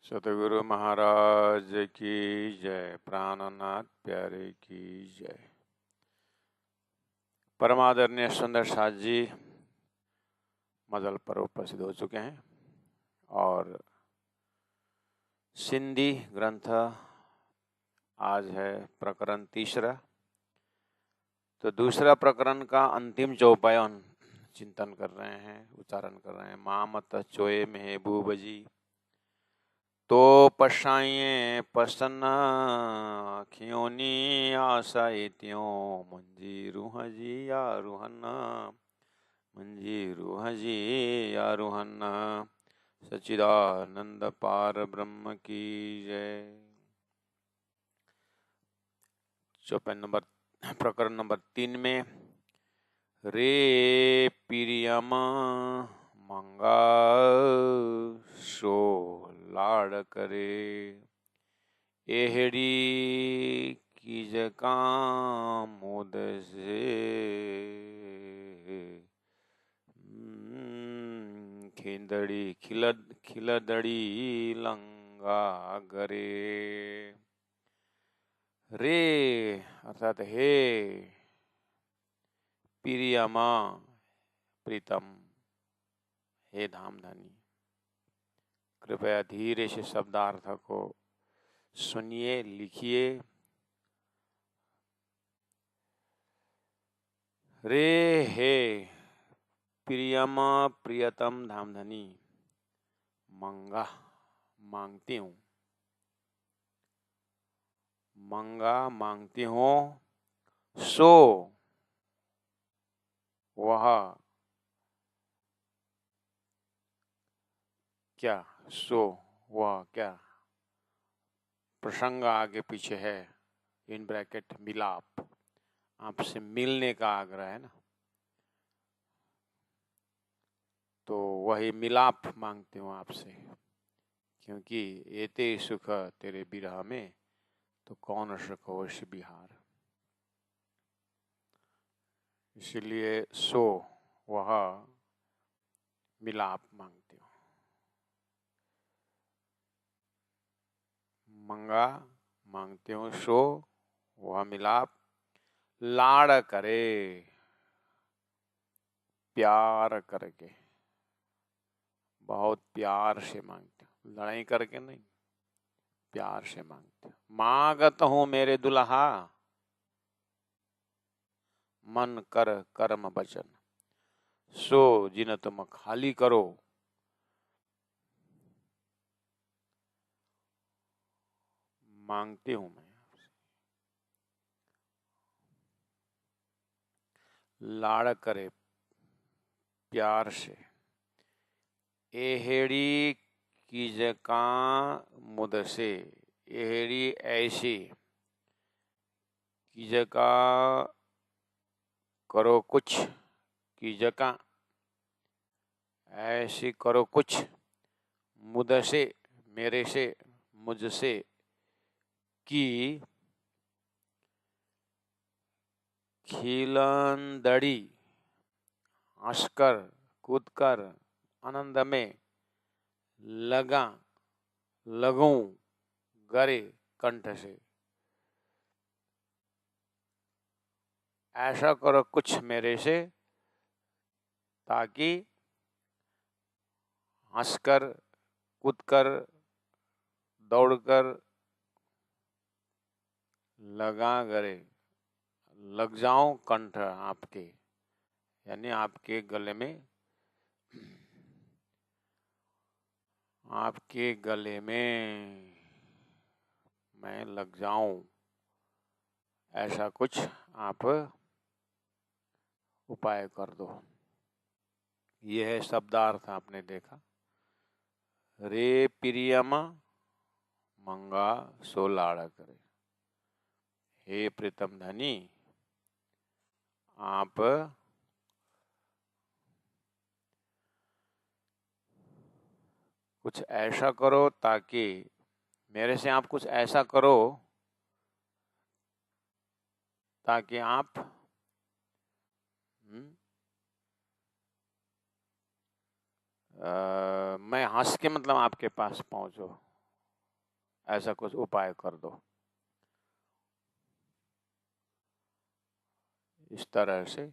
सतगुरु महाराज की जय। प्राणनाथ प्यारे की जय। परमादरणीय सुंदर साथ जी मजल पर उपस्थित हो चुके हैं और सिंधी ग्रंथ आज है प्रकरण तीसरा। तो दूसरा प्रकरण का अंतिम चौपायन चिंतन कर रहे हैं, उच्चारण कर रहे हैं। मामत चोए महबूब जी तो पशाइए पसन खियोनी आशाई त्यों मुंजी रूह जी या रूहन मुंजी रूह जी या रूहन। सच्चिदानंद पार ब्रह्म की जय। चौपाई नंबर प्रकरण नंबर 3 में रे पिरियम मंगा सो लाड़ करे एहड़ी कीज का मोद से खिंदड़ी खिलदड़ी लंगा गरे। रे अर्थात हे प्रियमा प्रीतम, हे धामधनी, कृपया धीरे से शब्दार्थ को सुनिए, लिखिए। रे हे प्रियम प्रियतम धामधनी, मंगा मांगती हूँ, मंगा मांगती हूँ। सो वह क्या, सो वह क्या, प्रसंग आगे पीछे है, इन ब्रैकेट मिलाप, आपसे मिलने का आग्रह है ना, तो वही मिलाप मांगती हूँ आपसे, क्योंकि एते सुख तेरे बिरह में तो कौन सुख वश बिहार। इसलिए सो वह मिलाप मांगती हूँ, मंगा मांगती हूँ। सो वह मिलाप लाड़ करे, प्यार करके, बहुत प्यार से मांगते हूँ, लड़ाई करके नहीं, प्यार से मांगते हूँ। मांगत हूँ मेरे दुल्हा मन कर कर्म वचन, सो जिन तुम खाली करो मांगती हूँ मैं आपसे। लाड़ करे प्यार से, एहेड़ी कीज का मुद से, एहेड़ी ऐसी, कीज का करो कुछ, कीज का ऐसी करो कुछ, मुद से मेरे से, मुझसे, की खिलंदड़ी हंसकर कूदकर आनंद में लगा लगूं गरे कंठ से। ऐसा करो कुछ मेरे से ताकि हंसकर कूदकर दौड़कर लगा गरे, लग जाऊं कंठ आपके, यानी आपके गले में, आपके गले में मैं लग जाऊं, ऐसा कुछ आप उपाय कर दो। यह है शब्दार्थ, आपने देखा। रे प्रियम मंगा सो लाड़ करे, हे प्रीतम धनी, आप कुछ ऐसा करो ताकि, मेरे से आप कुछ ऐसा करो ताकि आप मैं हंस के मतलब आपके पास पहुंचो, ऐसा कुछ उपाय कर दो। इस तरह से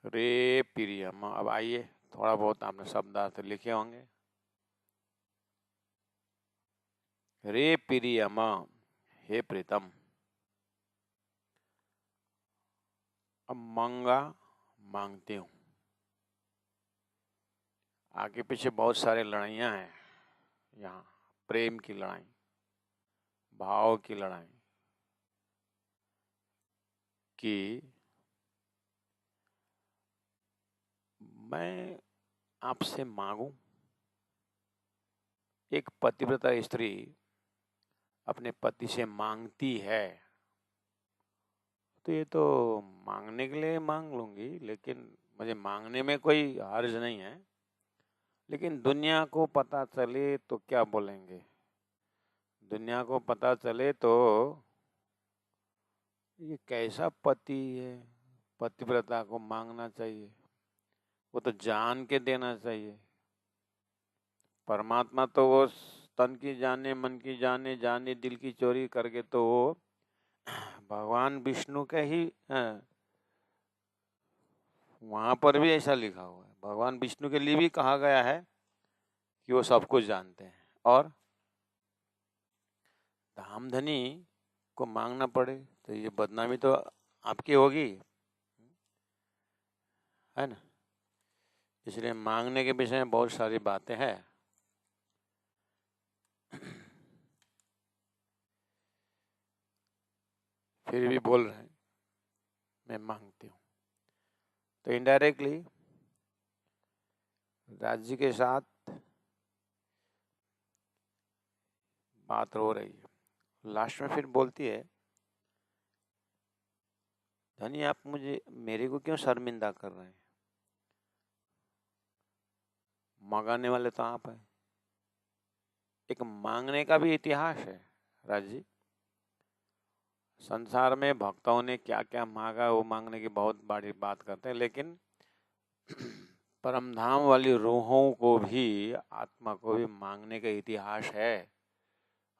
रे प्रियम। अब आइए, थोड़ा बहुत आपने शब्दार्थ लिखे होंगे। रे प्रियम, हे प्रीतम। अब मांगा, मांगती हूँ। आगे पीछे बहुत सारे लड़ाइयाँ हैं यहाँ। प्रेम की लड़ाई, भाव की लड़ाई, कि मैं आपसे मांगू। एक पतिव्रता स्त्री अपने पति से मांगती है तो ये तो मांगने के लिए मांग लूंगी, लेकिन मुझे मांगने में कोई हर्ज नहीं है। लेकिन दुनिया को पता चले तो क्या बोलेंगे? दुनिया को पता चले तो ये कैसा पति है, पतिव्रता को मांगना चाहिए, वो तो जान के देना चाहिए। परमात्मा तो वो तन की जाने, मन की जाने, जाने दिल की चोरी करके तो वो भगवान विष्णु के ही वहां पर भी ऐसा लिखा हुआ है। भगवान विष्णु के लिए भी कहा गया है कि वो सब कुछ जानते हैं। और धामधनी को मांगना पड़े तो ये बदनामी तो आपकी होगी, है ना। इसलिए मांगने के विषय में बहुत सारी बातें हैं। फिर भी बोल रहे हैं मैं मांगती हूँ, तो इनडायरेक्टली राज्य के साथ बात हो रही है। लास्ट में फिर बोलती है, धनी आप मुझे, मेरे को क्यों शर्मिंदा कर रहे हैं? मंगाने वाले तो आप हैं। एक मांगने का भी इतिहास है राज जी। संसार में भक्तों ने क्या क्या मांगा, वो मांगने की बहुत बड़ी बात करते हैं, लेकिन परमधाम वाली रूहों को भी, आत्मा को भी मांगने का इतिहास है।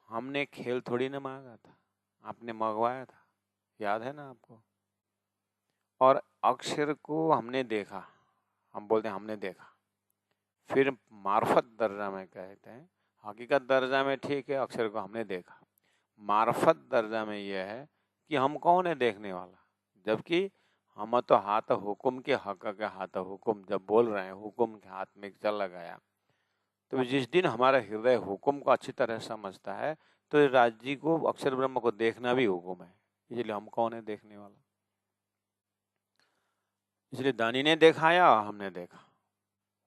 हमने खेल थोड़ी ना मांगा था, आपने मंगवाया था, याद है ना आपको। और अक्षर को हमने देखा, हम बोलते हैं हमने देखा। फिर मार्फत दर्जा में कहते हैं, हकीकत दर्जा में ठीक है, अक्षर को हमने देखा। मार्फत दर्जा में यह है कि हम कौन है देखने वाला, जबकि हम तो हाथ हुकुम के हक के हाथ हुकुम जब बोल रहे हैं, हुकुम के हाथ में चला गया। तो जिस दिन हमारा हृदय हुकुम को अच्छी तरह समझता है तो राज्य को, अक्षर ब्रह्म को देखना भी हुकुम है। इसलिए हम कौन है देखने वाला। इसलिए दानी ने देखा या हमने देखा,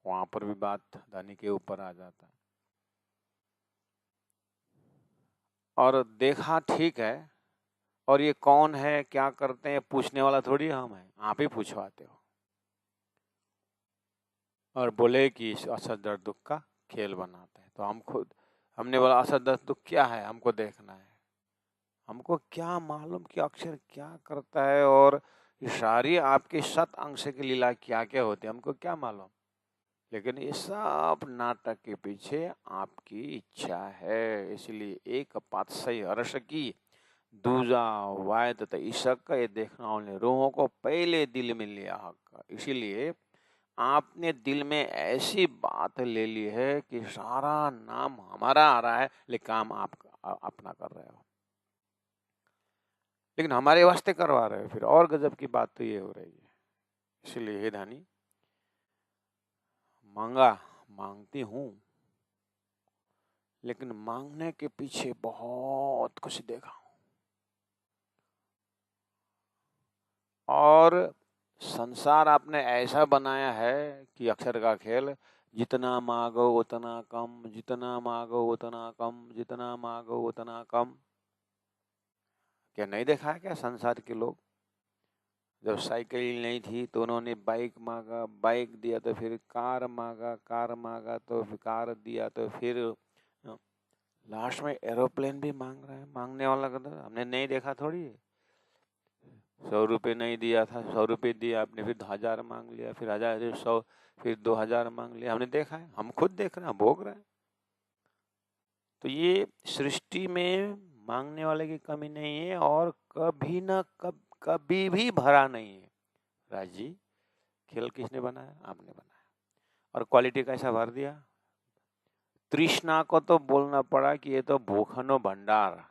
वहां पर भी बात दानी के ऊपर आ जाता है। और देखा ठीक है, और ये कौन है, क्या करते हैं, पूछने वाला थोड़ी हम है, आप ही पूछवाते हो। और बोले कि इस असद दर्द दुख का खेल बनाते हैं, तो हम खुद, हमने बोला असद दर्द दुख क्या है, हमको देखना है। हमको क्या मालूम कि अक्षर क्या करता है, और ये सारी आपके सत अंश की लीला क्या क्या होती है, हमको क्या मालूम। लेकिन ये सब नाटक के पीछे आपकी इच्छा है। इसलिए एक पात सही हर्ष की, दूजा वायद त ईशक, ये देखना उन्हें रूहों को पहले दिल में लिया हक। इसीलिए आपने दिल में ऐसी बात ले ली है कि सारा नाम हमारा आ रहा है, लेकिन काम आप अपना कर रहे हो, लेकिन हमारे वास्ते करवा रहे हो। फिर और गजब की बात तो ये हो रही है। इसलिए हे धनी, मांगा, मांगती हूँ, लेकिन मांगने के पीछे बहुत कुछ देखा हूं। और संसार आपने ऐसा बनाया है कि अक्षर का खेल, जितना मांगो उतना कम, जितना मांगो उतना कम, जितना मांगो उतना कम। क्या नहीं देखा है क्या संसार के लोग? जब साइकिल नहीं थी तो उन्होंने बाइक मांगा, बाइक दिया तो फिर कार मांगा, कार मांगा तो फिर कार दिया, तो फिर लास्ट में एरोप्लेन भी मांग रहा है। मांगने वाला का तो हमने नहीं देखा थोड़ी है। 100 रुपये नहीं दिया था, 100 रुपये दिया आपने, फिर 1000 मांग लिया, फिर 1000 फिर 100 फिर 2000 मांग लिया। हमने देखा है, हम खुद देख रहे हैं, भोग रहे हैं। तो ये सृष्टि में मांगने वाले की कमी नहीं है और कभी ना कभी भी भरा नहीं है। राज जी, खेल किसने बनाया? आपने बनाया। और क्वालिटी कैसा भर दिया? तृष्णा को तो बोलना पड़ा कि ये तो भूखनो भंडार।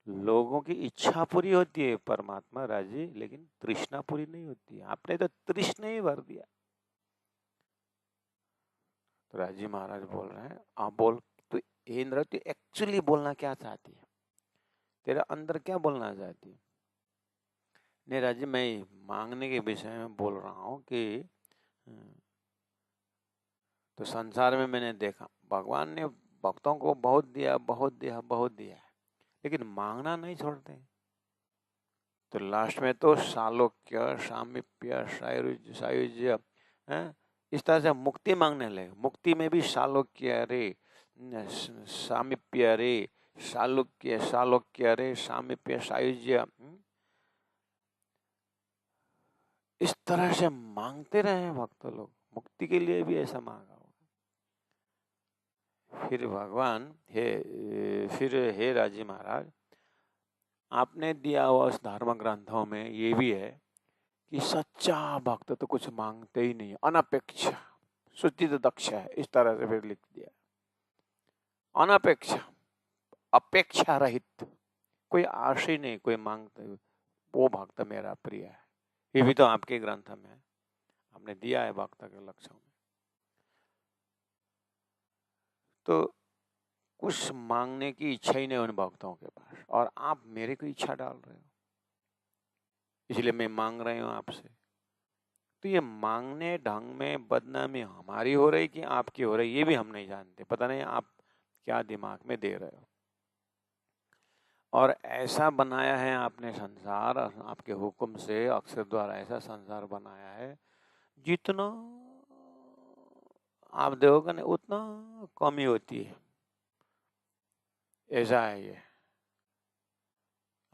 लोगों की इच्छा पूरी होती है परमात्मा राज जी, लेकिन तृष्णा पूरी नहीं होती है। आपने तो तृष्णा ही भर दिया। तो राज जी महाराज बोल रहे हैं, आप बोल, तो इंद्र तू एक्चुअली बोलना क्या चाहती है? तेरा अंदर क्या बोलना चाहती है? नहीं राज जी, मैं मांगने के विषय में बोल रहा हूँ कि तो संसार में मैंने देखा भगवान ने भक्तों को बहुत दिया, बहुत दिया, बहुत दिया है, लेकिन मांगना नहीं छोड़ते। तो लास्ट में तो सालोक्य, सामीप्य, सायुज्य, इस तरह से मुक्ति मांगने लगे। मुक्ति में भी सालोक्य रे, सामीप्य रे, सालोक्य रे, सामीप्य, सायुज्य, इस तरह से मांगते रहे भक्त लोग। मुक्ति के लिए भी ऐसा मांगा होगा। फिर भगवान हे राजी महाराज, आपने दिया हुआ उस धर्म ग्रंथों में ये भी है कि सच्चा भक्त तो कुछ मांगते ही नहीं, अनपेक्ष सुचित दक्ष है, इस तरह से फिर लिख दिया। अनपेक्ष, अपेक्षा रहित, कोई आश ही नहीं, कोई मांगते, वो भक्त मेरा प्रिय है। ये भी तो आपके ग्रंथ में है, आपने दिया है भक्त के लक्षण में। तो कुछ मांगने की इच्छा ही नहीं उन भक्तों के पास, और आप मेरे को इच्छा डाल रहे हो, इसलिए मैं मांग रही हूँ आपसे। तो ये मांगने ढंग में बदनामी हमारी हो रही कि आपकी हो रही, ये भी हम नहीं जानते। पता नहीं आप क्या दिमाग में दे रहे हो। और ऐसा बनाया है आपने संसार, आपके हुक्म से अक्षर द्वारा ऐसा संसार बनाया है, जितना आप देखोगे ना उतना कमी होती है। ऐसा है ये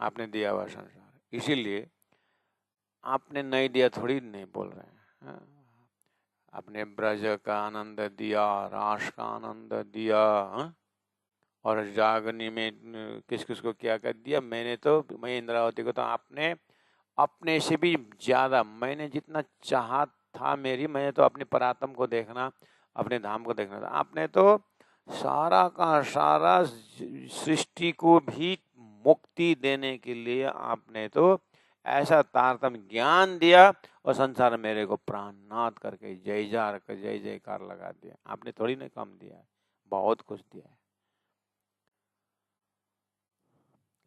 आपने दिया हुआ संसार। इसीलिए आपने नहीं दिया थोड़ी नहीं बोल रहे हैं। हाँ? आपने ब्रज का आनंद दिया, रास का आनंद दिया, हाँ? और जागनी में किस किस को क्या कर दिया। मैं इंद्रावती को तो आपने अपने से भी ज्यादा, मैंने जितना चाहा था मैंने तो अपने परात्म को देखना, अपने धाम को देखना था। आपने तो सारा का सारा सृष्टि को भी मुक्ति देने के लिए आपने तो ऐसा तारतम्य ज्ञान दिया, और संसार मेरे को प्राणनाथ करके जय जयकार लगा दिया। आपने थोड़ी ना कम दिया है, बहुत कुछ दिया है।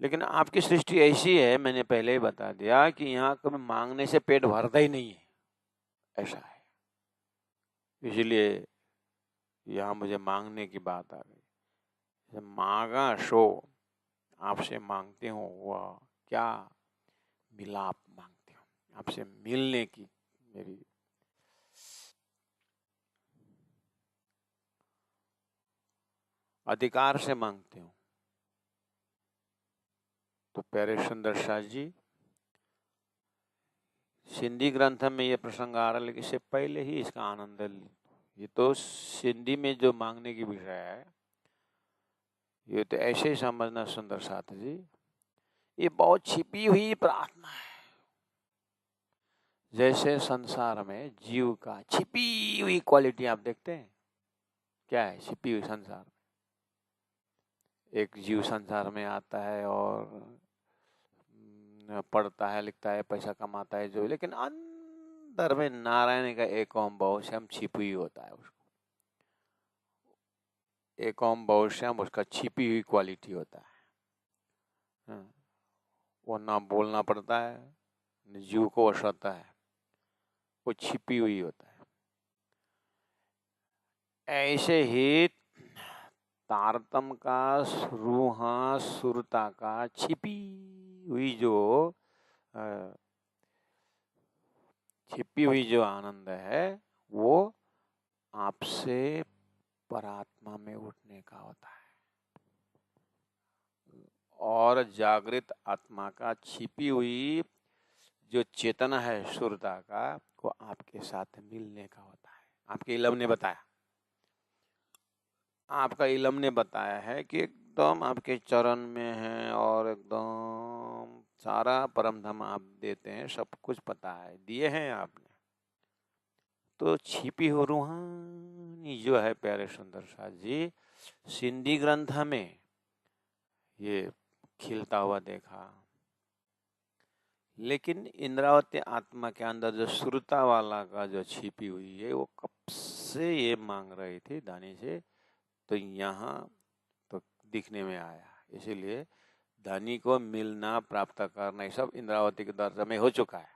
लेकिन आपकी सृष्टि ऐसी है, मैंने पहले ही बता दिया कि यहाँ कभी मांगने से पेट भरता ही नहीं है, ऐसा है। इसलिए यहाँ मुझे मांगने की बात आ गई। मांगा शो, आपसे मांगते हो वह क्या मिलाप मांगते हो, आपसे मिलने की मेरी अधिकार से मांगते हो। तो प्यारे सुंदर शाह जी, सिंधी ग्रंथ में ये प्रसंग आ रहा है, लेकिन इससे पहले ही इसका आनंद, ये तो सिंधी में जो मांगने की विषय है, ये तो ऐसे ही समझना सुंदर साथ जी, ये बहुत छिपी हुई प्रार्थना है। जैसे संसार में जीव का छिपी हुई क्वालिटी आप देखते हैं, क्या है छिपी हुई संसार में? एक जीव संसार में आता है और पढ़ता है, लिखता है, पैसा कमाता है जो, लेकिन अंदर में नारायण का एक ओम बहुश्याम छिपी हुई होता है। उसको एक ओम बहुश्याम उसका छिपी हुई क्वालिटी होता है। वो ना बोलना पड़ता है, न जीव को वश होता है, वो छिपी हुई होता है। ऐसे ही तारतम का, रूहा सुरता का छिपी हुई जो आनंद है, वो आपसे परात्मा में उठने का होता है। और जागृत आत्मा का छिपी हुई जो चेतना है सुरता का, वो आपके साथ मिलने का होता है। आपके इलम ने बताया, आपका इलम ने बताया है कि एकदम आपके चरण में है और एकदम सारा परम धाम आप देते हैं, सब कुछ पता है, दिए हैं आपने। तो छिपी हो रूहानी जो है प्यारे सुंदर साथ जी, सिंधी ग्रंथ में ये खिलता हुआ देखा। लेकिन इंद्रावती आत्मा के अंदर जो सुरता वाला का जो छिपी हुई है, वो कब से ये मांग रही थी दानी से, तो यहाँ तो दिखने में आया। इसीलिए धनी को मिलना, प्राप्त करना, ये सब इंद्रावती के दर्जा में हो चुका है,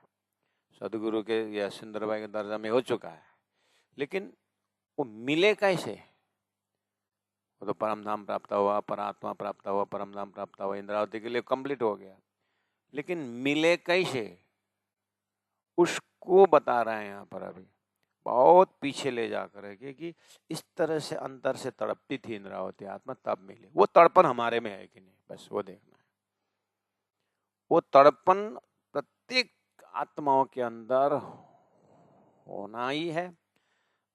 सदगुरु के या सुंदरबाई के दर्जा में हो चुका है। लेकिन वो मिले कैसे? वो तो परम धाम प्राप्त हुआ, परात्मा प्राप्त हुआ, परम धाम प्राप्त हुआ, इंद्रावती के लिए कंप्लीट हो गया। लेकिन मिले कैसे, उसको बता रहे हैं यहाँ पर अभी, बहुत पीछे ले जाकर है कि इस तरह से अंतर से तड़पती थी इंद्रावती आत्मा, तब मिले। वो तड़पन हमारे में है कि नहीं, बस वो देखना है। वो तड़पन प्रत्येक आत्माओं के अंदर होना ही है।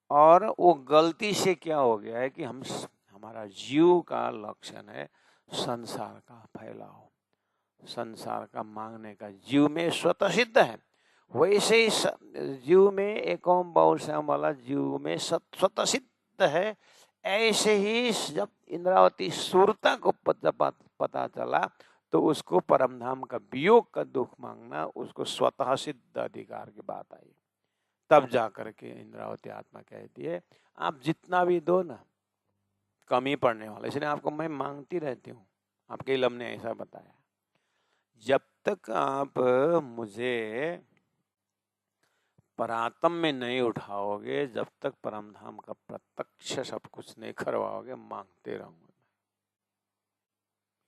और वो गलती से क्या हो गया है कि हमारा जीव का लक्षण है संसार का फैलाव, संसार का मांगने का। जीव में स्वतः सिद्ध है, वैसे ही जीव में एक ओम बहु श्याम वाला जीव में स्वतः सिद्ध है। ऐसे ही जब इंद्रावती सुरता को पता चला, तो उसको परमधाम का वियोग का दुख मांगना उसको स्वतः सिद्ध अधिकार की बात आई। तब जाकर के इंद्रावती आत्मा कहती है, आप जितना भी दो ना, कमी पड़ने वाला, इसलिए आपको मैं मांगती रहती हूँ। आपके इलम ने ऐसा बताया, जब तक आप मुझे परात्म में नहीं उठाओगे, जब तक परमधाम का प्रत्यक्ष सब कुछ नहीं करवाओगे, मांगते रहूंगा।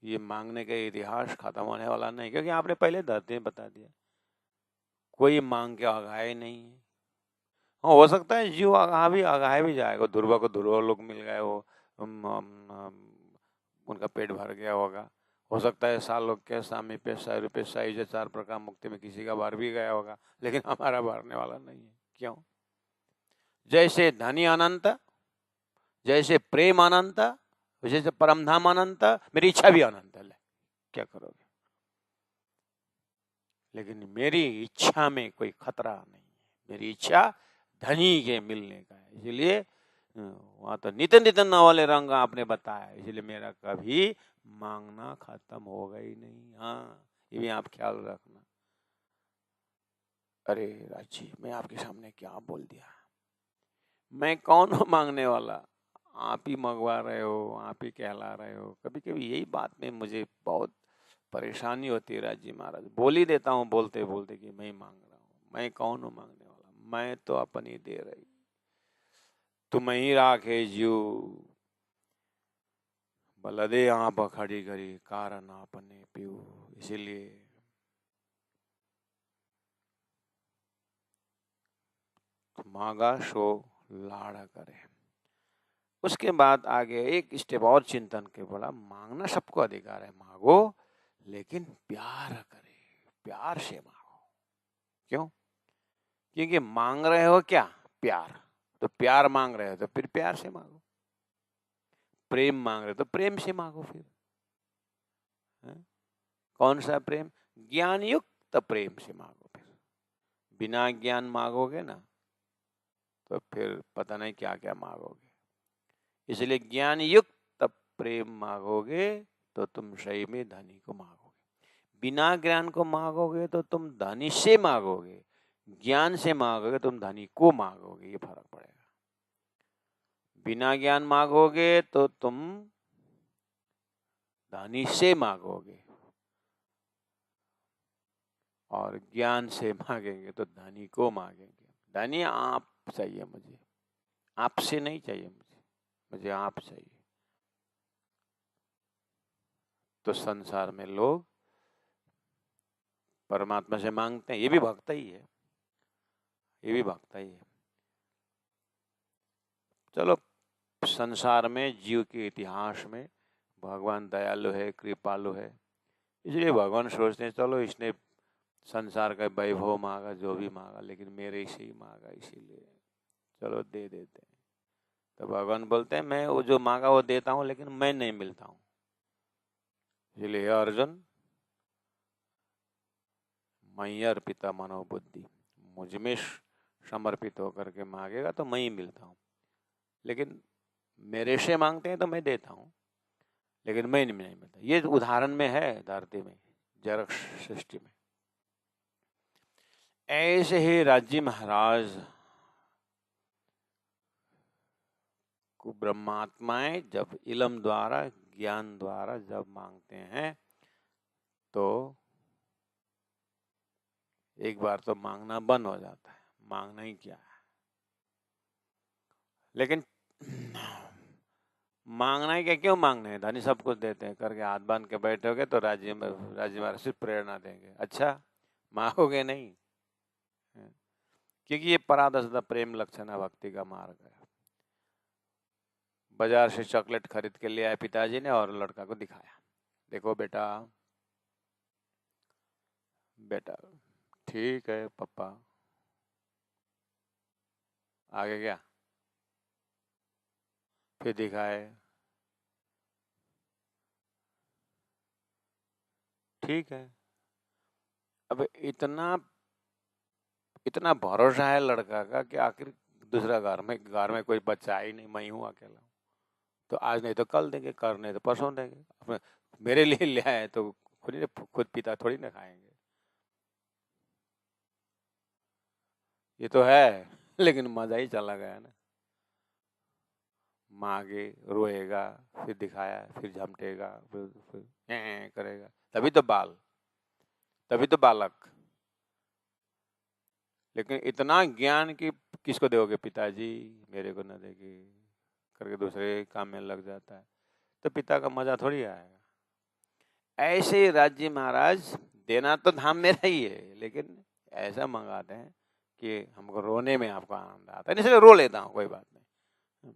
ये मांगने का इतिहास खत्म होने वाला नहीं, क्योंकि आपने पहले धरती में बता दिया, कोई मांग के आगाए नहीं है। हाँ, हो सकता है जीव आगाहे भी जाएगा, ध्रुवा को ध्रुव लोग मिल गए, वो उनका पेट भर गया होगा। हो सकता है सालों के सामी पे 100 रुपये 4 प्रकार मुक्ति में किसी का बार भी गया होगा, लेकिन हमारा भरने वाला नहीं है। क्यों? जैसे धनी अनंत, जैसे प्रेम अनंत, जैसे परमधाम अनंत, मेरी इच्छा भी अनंत है। क्या करोगे? लेकिन मेरी इच्छा में कोई खतरा नहीं है, मेरी इच्छा धनी के मिलने का है। इसलिए वहां तो नित नित वाले रंग आपने बताया, इसलिए मेरा कभी मांगना खत्म होगा ही नहीं। हाँ, ये भी आप ख्याल रखना। अरे राजी, मैं आपके सामने क्या बोल दिया? मैं कौन हूँ मांगने वाला? आप ही मंगवा रहे हो, आप ही कहला रहे हो। कभी कभी यही बात में मुझे बहुत परेशानी होती है राजी महाराज। बोल ही देता हूँ बोलते बोलते कि मैं मांग रहा हूँ। मैं कौन हूँ मांगने वाला? मैं तो अपनी दे रही, तुम ही राखे जीव, बलदे आप खड़ी करी, कारण आपने पीऊ। इसीलिए मांगा सो लाड़ा करे। उसके बाद आगे एक स्टेप और चिंतन के बोला, मांगना सबको अधिकार है, मांगो, लेकिन प्यार करे, प्यार से मांगो। क्यों? क्योंकि मांग रहे हो क्या? प्यार। तो प्यार मांग रहे हो तो फिर प्यार से मांगो। प्रेम मांग रहे हो तो प्रेम से मांगो। फिर कौन सा प्रेम? ज्ञान युक्त प्रेम से मांगो। फिर बिना ज्ञान मांगोगे ना, तो फिर पता नहीं क्या क्या मांगोगे। इसलिए ज्ञान युक्त प्रेम मांगोगे तो तुम सही में धनी को मांगोगे। बिना ज्ञान को मांगोगे तो तुम धनी से मांगोगे, ज्ञान से मांगोगे तुम धनी को मांगोगे। ये फर्क पड़ेगा। बिना ज्ञान मांगोगे तो तुम धनी से मांगोगे, और ज्ञान से मांगेंगे तो धनी को मांगेंगे। धनी आप चाहिए मुझे, आपसे नहीं चाहिए मुझे आप चाहिए। तो संसार में लोग परमात्मा से मांगते हैं, ये भी भक्त ही है, ये भी भक्त ही है। चलो, संसार में जीव के इतिहास में भगवान दयालु है, कृपालु है, इसलिए भगवान सोचते हैं चलो इसने संसार का वैभव मांगा, जो भी मांगा, लेकिन मेरे से ही मांगा, इसीलिए चलो दे देते हैं। तो भगवान बोलते हैं मैं वो जो मांगा वो देता हूँ, लेकिन मैं नहीं मिलता हूँ। इसलिए अर्जुन, मई अर्पिता मनोबुद्धि, मुझ में समर्पित होकर के मांगेगा तो मैं ही मिलता हूँ। लेकिन मेरे से मांगते हैं तो मैं देता हूँ, लेकिन मैं नहीं मिलता। ये उदाहरण में है धरती में, जरक सृष्टि में। ऐसे ही राज्य महाराज को ब्रह्मात्माएं जब इलम द्वारा, ज्ञान द्वारा जब मांगते हैं तो एक बार तो मांगना बंद हो जाता है, मांगना ही क्या है। लेकिन मांगना ही क्या, क्यों मांगना है? धनी सब कुछ देते हैं करके हाथ बांध के बैठोगे तो राज्य महाराज सिर्फ प्रेरणा देंगे, अच्छा मांगोगे नहीं। क्योंकि ये पराधस्ता प्रेम लक्षण है, भक्ति का मार्ग है। बाजार से चॉकलेट खरीद के ले आए पिताजी ने और लड़का को दिखाया, देखो बेटा, बेटा ठीक है पापा, आगे क्या? फिर दिखाए, ठीक है। अब इतना भरोसा है लड़का का कि आखिर दूसरा घर में कोई बच्चा ही नहीं, मैं ही हूँ अकेला। तो आज नहीं तो कल देंगे, कर नहीं तो परसों देंगे। मेरे लिए ले आए तो खुद पिता थोड़ी ना खाएंगे। ये तो है, लेकिन मजा ही चला गया ना। मांगे, रोएगा, फिर दिखाया, फिर झमटेगा, फिर करेगा, तभी तो बालक। लेकिन इतना ज्ञान कि किसको दोगे पिताजी, मेरे को न देगी करके दूसरे काम में लग जाता है, तो पिता का मजा थोड़ी आएगा। ऐसे ही राज्य महाराज, देना तो धाम मेरा ही है, लेकिन ऐसा मंगाते हैं कि हमको रोने में आपको आनंद आता है, इसलिए रो लेता हूँ, कोई बात नहीं।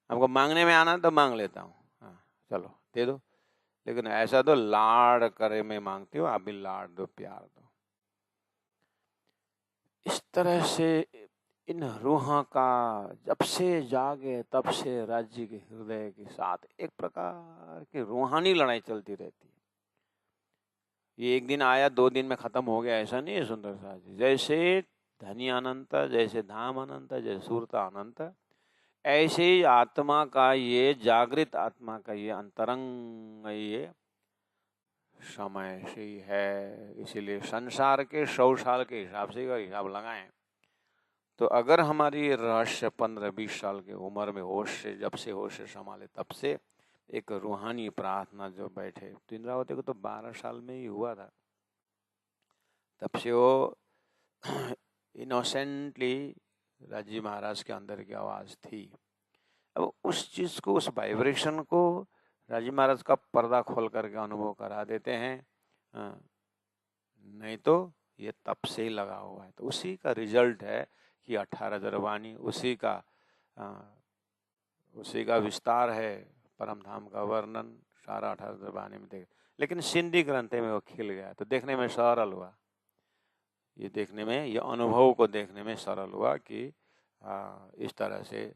हमको मांगने में आना तो मांग लेता हूँ, हाँ चलो दे दो, लेकिन ऐसा तो लाड करे में मांगती हो, आप भी लाड दो, प्यार दो। इस तरह से इन रूह का जब से जागे तब से राज्य के हृदय के साथ एक प्रकार की रूहानी लड़ाई चलती रहती है। ये एक दिन आया, 2 दिन में खत्म हो गया, ऐसा नहीं है सुंदर सा जी। जैसे धनी अनंत, जैसे धाम अनंत, जैसे सूरता अनंत, ऐसे ही आत्मा का ये जागृत आत्मा का ये अंतरंग ये समय से ही है। इसीलिए संसार के 100 साल के हिसाब से अगर हिसाब लगाएं तो अगर हमारी रहस्य 15-20 साल की उम्र में होश से, जब से होश से संभाले तब से एक रूहानी प्रार्थना जो बैठे, तो इंद्रावती को तो 12 साल में ही हुआ था। तब से वो इनोसेंटली राजी महाराज के अंदर की आवाज थी। अब उस चीज को, उस वाइब्रेशन को राजी महाराज का पर्दा खोल करके अनुभव करा देते हैं, नहीं तो ये तब से ही लगा हुआ है। तो उसी का रिजल्ट है कि 18,000 वाणी, उसी का विस्तार है, परम धाम का वर्णन सारा 18,000 वाणी में देख। लेकिन सिंधी ग्रंथ में वो खिल गया, तो देखने में सरल हुआ, ये देखने में, ये अनुभव को देखने में सरल हुआ कि इस तरह से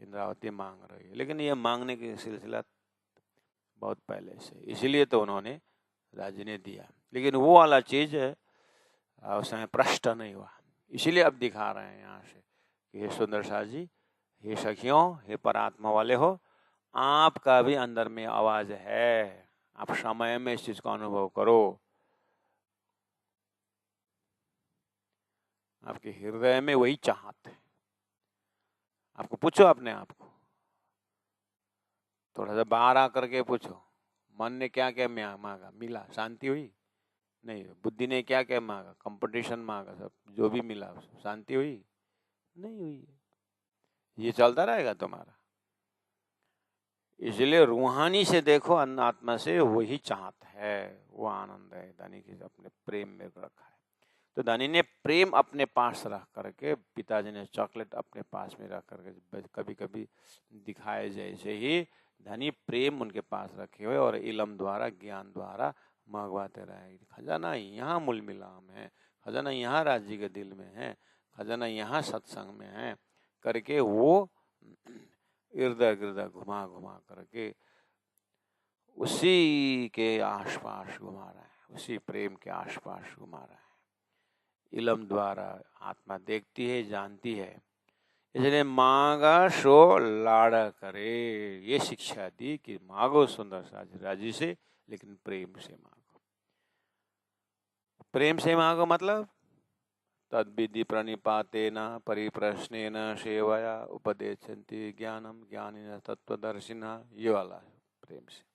इंद्रावती मांग रही है। लेकिन ये मांगने की सिलसिला बहुत पहले से, इसीलिए तो उन्होंने राज्य ने दिया, लेकिन वो वाला चीज उसमें प्रश्न नहीं हुआ। इसीलिए अब दिखा रहे हैं यहाँ से कि हे सुंदर सा जी, हे सखियों, हे परात्मा वाले हो, आपका भी अंदर में आवाज है, आप समय में इस चीज का अनुभव करो। आपके हृदय में वही चाहत है। आपको पूछो अपने आप को, थोड़ा सा बाहर आकर के पूछो, मन ने क्या क्या मांगा, मिला? शांति हुई? नहीं। बुद्धि ने क्या क्या मांगा? कंपटीशन मांगा, सब जो भी मिला शांति हुई? नहीं हुई। ये चलता रहेगा तुम्हारा। इसलिए रूहानी से देखो, अन्न आत्मा से वही चाहत है, वो आनंद है। धनी की अपने प्रेम में रखा है, तो धनी ने प्रेम अपने पास रख करके, पिताजी ने चॉकलेट अपने पास में रख करके, कभी कभी दिखाए जैसे ही धनी प्रेम उनके पास रखे हुए और इलम द्वारा, ज्ञान द्वारा मंगवाते रहे। खजाना यहाँ मूल मिलाम है, खजाना यहाँ राज्य के दिल में है, खजाना यहाँ सत्संग में है करके वो इर्द गिर्द घुमा घुमा करके उसी के आसपास घुमा रहा है, उसी प्रेम के आसपास घुमा रहा है। इलम द्वारा आत्मा देखती है, जानती है, इसलिए मांगा सो लाड़ा करे। ये शिक्षा दी कि मांगो सुंदर साज राजी से, लेकिन प्रेम से मांगो। प्रेम से मांगो मतलब तद्विधि प्रणिपातेन परिप्रश्नेन सेवया उपदेशन्ति ज्ञानम ज्ञानिनः तत्वदर्शिनः, ये वाला है प्रेम से।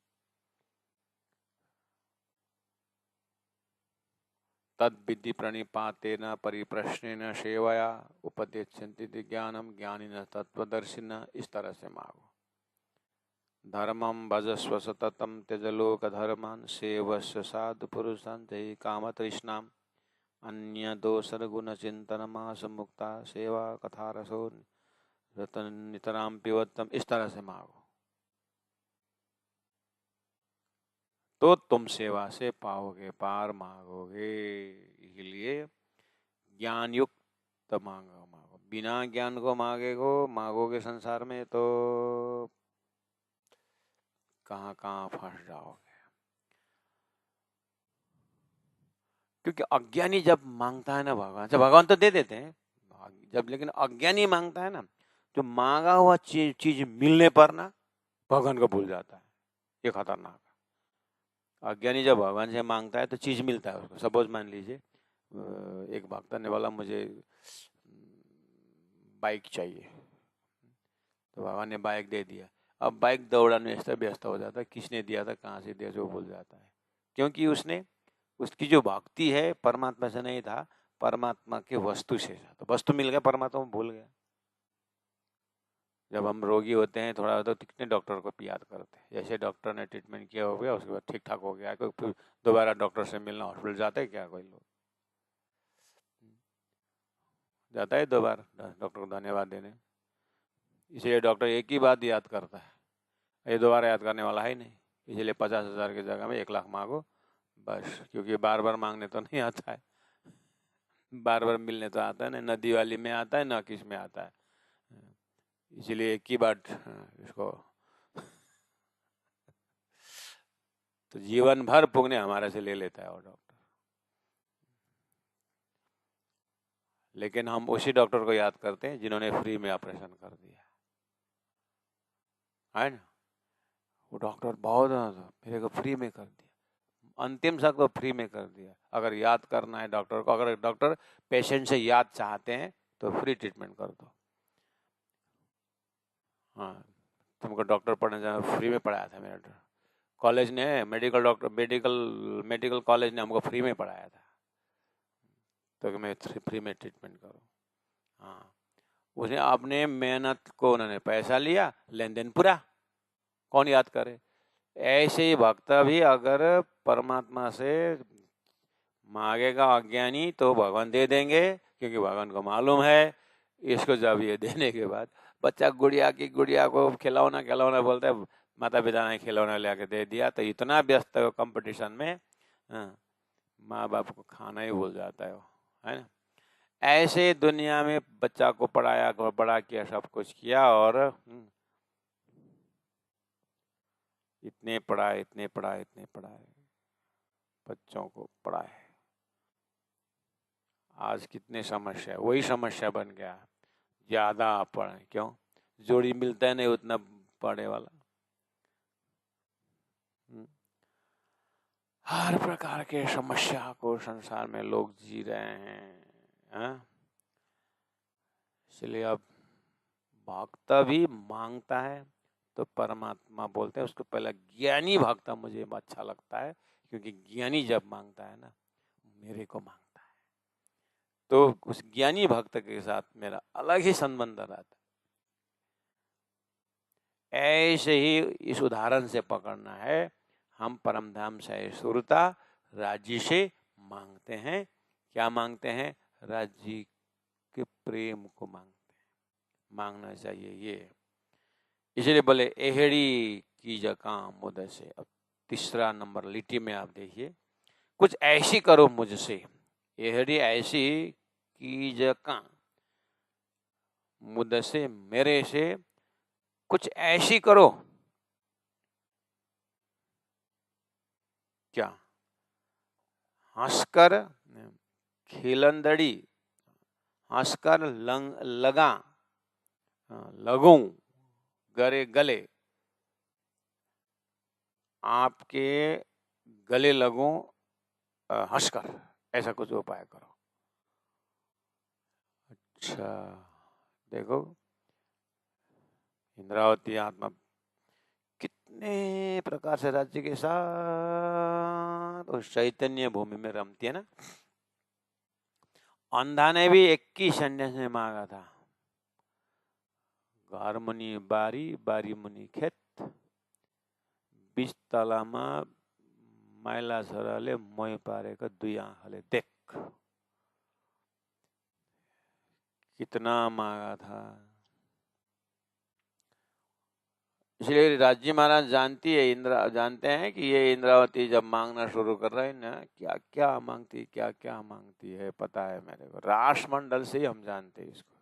तद्विधि प्रणिपातेन परिप्रश्नेन सेवया उपदेशन्ति ज्ञानम ज्ञानिनः तत्वदर्शिनः, इस तरह से मांगो। धर्मं भजस्व सततं त्यज लोक धर्मान् सेवस्व साधु पुरुषान् जय काम तृष्णाम् अन्य दोषर गुण चिंतन मास मुक्ता सेवा कथा रसो रतन नितराम पिवत्तम, इस तरह से मांगो तो तुम सेवा से पाओगे, पार मांगोगे। इसलिए ज्ञान युक्त मांगो, मांगो बिना ज्ञान को मांगोगे संसार में तो कहाँ कहाँ फंस जाओगे। क्योंकि अज्ञानी जब मांगता है ना भगवान से, भगवान तो दे देते हैं जब, लेकिन अज्ञानी मांगता है ना, जो मांगा हुआ चीज मिलने पर ना भगवान को भूल जाता है। ये खतरनाक है। अज्ञानी जब भगवान से मांगता है तो चीज मिलता है उसको। सपोज मान लीजिए एक भक्त ने बोला मुझे बाइक चाहिए, तो भगवान ने बाइक दे दिया। अब बाइक दौड़ाने में व्यस्त हो जाता है, किसने दिया था, कहाँ से दिया, जो भूल जाता है। क्योंकि उसकी जो भक्ति है परमात्मा से नहीं था, परमात्मा के वस्तु से था। तो वस्तु मिल गया, परमात्मा को भूल गया। जब हम रोगी होते हैं थोड़ा तो कितने डॉक्टर को याद करते हैं। जैसे डॉक्टर ने ट्रीटमेंट किया हो गया, उसके बाद ठीक ठाक हो गया, फिर दोबारा डॉक्टर से मिलना हॉस्पिटल जाते हैं क्या? कोई लोग जाता है दोबारा डॉक्टर को धन्यवाद देने? इसलिए डॉक्टर एक ही बात याद करता है, ये दोबारा याद करने वाला है नहीं। इसलिए 50,000 की जगह में 1 लाख मांगो बस। क्योंकि बार बार मांगने तो नहीं आता है, बार बार मिलने तो आता है ना, नदी वाली में आता है ना किस में आता है। इसलिए एक ही बात इसको तो जीवन भर पुण्य हमारे से ले लेता है वो डॉक्टर। लेकिन हम उसी डॉक्टर को याद करते हैं जिन्होंने फ्री में ऑपरेशन कर दिया है ना। वो डॉक्टर बहुत मेरे को फ्री में कर दिया, अंतिम तक तो फ्री में कर दिया। अगर याद करना है डॉक्टर को, अगर डॉक्टर पेशेंट से याद चाहते हैं तो फ्री ट्रीटमेंट कर दो। हाँ, तुमको डॉक्टर पढ़ने जाना फ्री में पढ़ाया था मेरा कॉलेज ने, मेडिकल कॉलेज ने हमको फ्री में पढ़ाया था, तो मैं फ्री में ट्रीटमेंट करूँ। हाँ, उसने अपने मेहनत को उन्होंने पैसा लिया, लेन देन पूरा, कौन याद करे। ऐसे ही भक्त भी अगर परमात्मा से मांगेगा अज्ञानी तो भगवान दे देंगे, क्योंकि भगवान को मालूम है इसको जब ये देने के बाद बच्चा गुड़िया को खिलौना बोलता है, माता पिता ने खिलौना ला के दे दिया तो इतना व्यस्त है कंपटीशन में, माँ बाप को खाना ही भूल जाता है ना। ऐसे दुनिया में बच्चा को पढ़ाया, बड़ा किया, सब कुछ किया, और इतने पढ़ाए बच्चों को पढ़ाए। आज कितने समस्या, वही समस्या बन गया, ज्यादा पढ़े। क्यों? जोड़ी मिलता है नहीं उतना पढ़े वाला। हर प्रकार के समस्या को संसार में लोग जी रहे हैं। इसलिए अब भक्त भी मांगता है तो परमात्मा बोलते हैं उसको पहला ज्ञानी भक्त मुझे अच्छा लगता है, क्योंकि ज्ञानी जब मांगता है ना मेरे को मांगता है, तो उस ज्ञानी भक्त के साथ मेरा अलग ही संबंध रहता है। ऐसे ही इस उदाहरण से पकड़ना है, हम परमधाम से सुरता राज्य से मांगते हैं। क्या मांगते हैं? राज्य के प्रेम को मांगते हैं, मांगना चाहिए ये। इसलिए बोले एहड़ी की जका मुद से। अब तीसरा नंबर लिटी में आप देखिए, कुछ ऐसी करो मुझसे, एहड़ी ऐसी कीज का, मुझसे मेरे से कुछ ऐसी करो। क्या? हंसकर खिलंदड़ी, हंसकर लगा, लगूं गरे गले, आपके गले लगूं हंसकर, ऐसा कुछ उपाय करो। अच्छा, देखो इंद्रावती आत्मा कितने प्रकार से राज्य के साथ उस चैतन्य भूमि में रमती है ना। अंधा ने भी एक ही संन्यास में मांगा था, घर मुनि बारी, बारी मुनि खेत, बीच तलामा मैला छोराले मोह पारेको दुई आँखाले देख। कितना मांगा था। इसलिए राजी महाराज जानती है, जानते हैं कि ये इंद्रावती जब मांगना शुरू कर रहे हैं ना, क्या क्या मांगती, क्या क्या मांगती है पता है मेरे को, राष्ट्रमंडल से ही हम जानते हैं इसको।